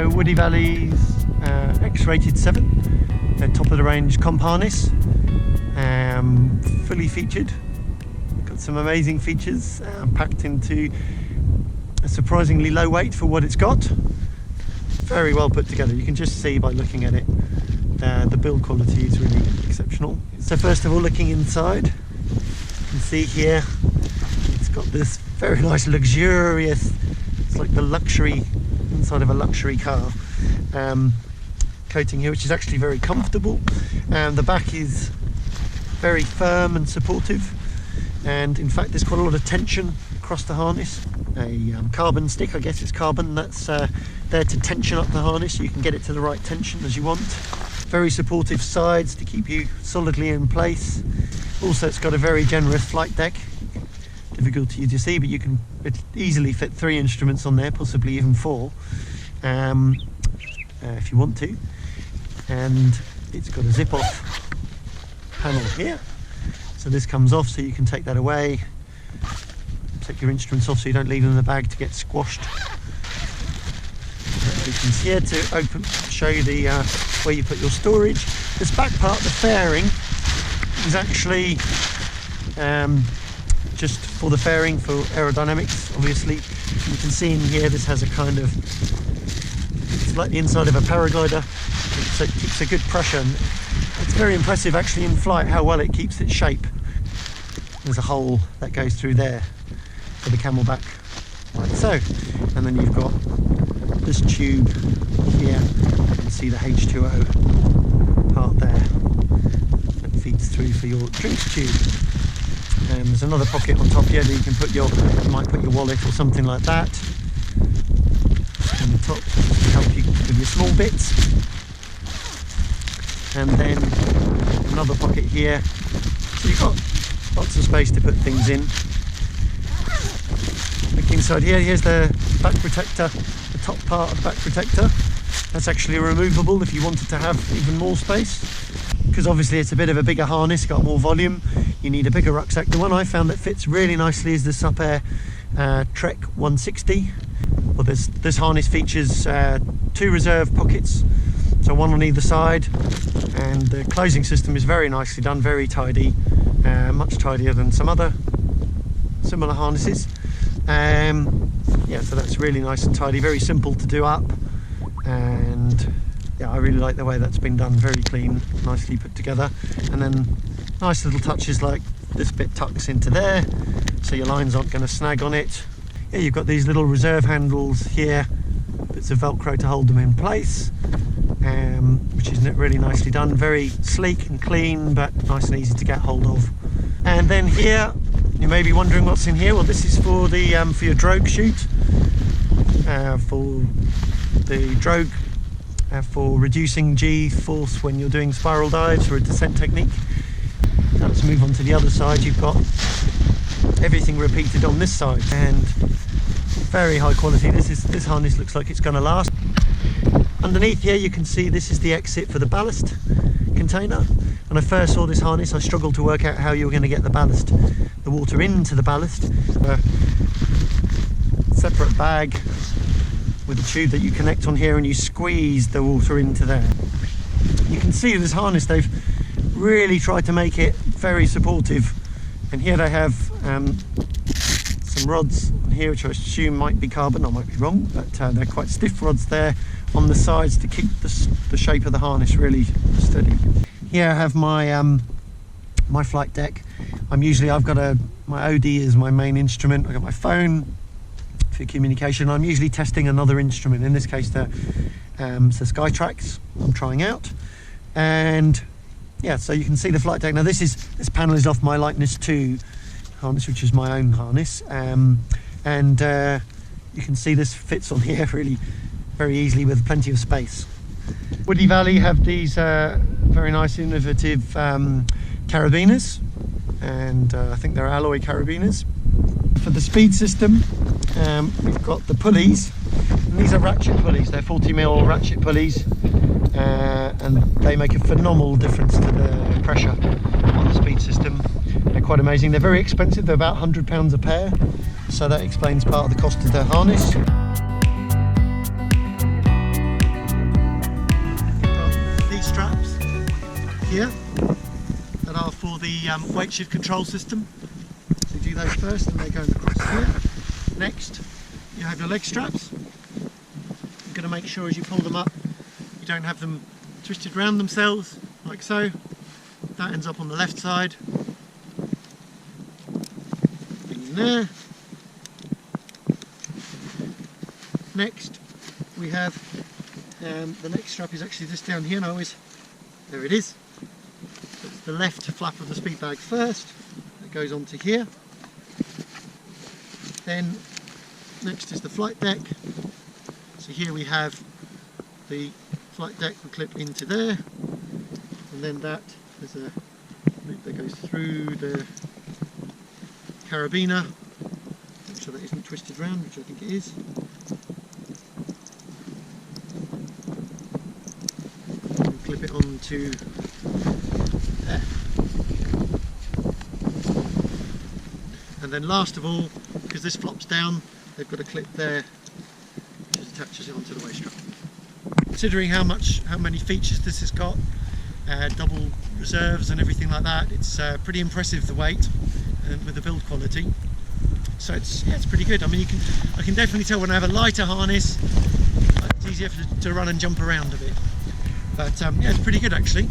Woody Valley's X-Rated7, their top of the range comp harness, fully featured. Got some amazing features packed into a surprisingly low weight for what it's got. Very well put together. You can just see by looking at it, the build quality is really exceptional. So first of all, looking inside, you can see here it's got this very nice luxurious, it's like the luxury inside of a luxury car coating here, which is actually very comfortable, and the back is very firm and supportive, and in fact there's quite a lot of tension across the harness. A carbon stick, I guess it's carbon, that's there to tension up the harness so you can get it to the right tension as you want. Very supportive sides to keep you solidly in place. Also, it's got a very generous flight deck. Difficult for you to see, but you can easily fit 3 instruments on there, possibly even 4, if you want to. And it's got a zip-off panel here, so this comes off so you can take that away, take your instruments off so you don't leave them in the bag to get squashed. Opens here to open, show you the where you put your storage. This back part, the fairing, is actually just for the fairing, for aerodynamics, obviously. You can see in here this has a kind of, it's like the inside of a paraglider, so it keeps a good pressure, and it's very impressive actually in flight how well it keeps its shape. There's a hole that goes through there for the camelback, like so, and then you've got this tube here. You can see the H2O part there that feeds through for your drinks tube. There's another pocket on top here that you can put your, you might put your wallet or something like that on the top to help you with your small bits. And then another pocket here, so you've got lots of space to put things in. Look inside here, here's the back protector, the top part of the back protector. That's actually removable if you wanted to have even more space, because obviously it's a bit of a bigger harness, got more volume, you need a bigger rucksack. The one I found that fits really nicely is the Supair Trek 160. Well, this harness features 2 reserve pockets, so 1 on either side, and the closing system is very nicely done, very tidy, much tidier than some other similar harnesses. Yeah, so that's really nice and tidy, very simple to do up, and yeah, I really like the way that's been done, very clean, nicely put together. And then nice little touches like this bit tucks into there, so your lines aren't going to snag on it. Yeah, you've got these little reserve handles here, bits of Velcro to hold them in place, which is really nicely done, very sleek and clean, but nice and easy to get hold of. And then here, you may be wondering what's in here. Well, this is for the for your drogue chute, for the drogue, for reducing G force when you're doing spiral dives or a descent technique. Now let's move on to the other side. You've got everything repeated on this side, and very high quality. This harness looks like it's going to last. Underneath here you can see this is the exit for the ballast container. When I first saw this harness, I struggled to work out how you were going to get the water into the ballast. A separate bag with a tube that you connect on here, and you squeeze the water into there. You can see this harness, they've really tried to make it very supportive, and here they have some rods on here which I assume might be carbon, I might be wrong, but they're quite stiff rods there on the sides to keep the shape of the harness really steady. Here I have my my flight deck. I've got my OD is my main instrument. I've got my phone for communication. I'm usually testing another instrument, in this case the Skytrax I'm trying out. And yeah, so you can see the flight deck. Now this panel is off my Lightness 2 harness, which is my own harness, and you can see this fits on here really very easily with plenty of space. Woody Valley have these very nice innovative carabiners, and I think they're alloy carabiners. For the speed system, we've got the pulleys, and these are ratchet pulleys. They're 40mm ratchet pulleys, and they make a phenomenal difference to the pressure on the speed system. They're quite amazing. They're very expensive, they're about £100 a pair, so that explains part of the cost of their harness. here that are for the weight shift control system. So you do those first and they're going across here. Next, you have your leg straps. You're going to make sure as you pull them up, you don't have them twisted around themselves, like so. That ends up on the left side. In there. Next, we have the next strap is actually this down here, and there it is. It's the left flap of the speed bag first. It goes onto here. Then next is the flight deck. So here we have the flight deck will clip into there, and then there's a loop that goes through the carabiner. Make sure that isn't twisted round, which I think it is. And clip it onto there. And then last of all, because this flops down, they've got a clip there which attaches it onto the waist strap. Considering how many features this has got, double reserves and everything like that, it's pretty impressive, the weight and with the build quality. So it's pretty good. I mean, I can definitely tell when I have a lighter harness, it's easier to run and jump around a bit. But yeah, it's pretty good actually.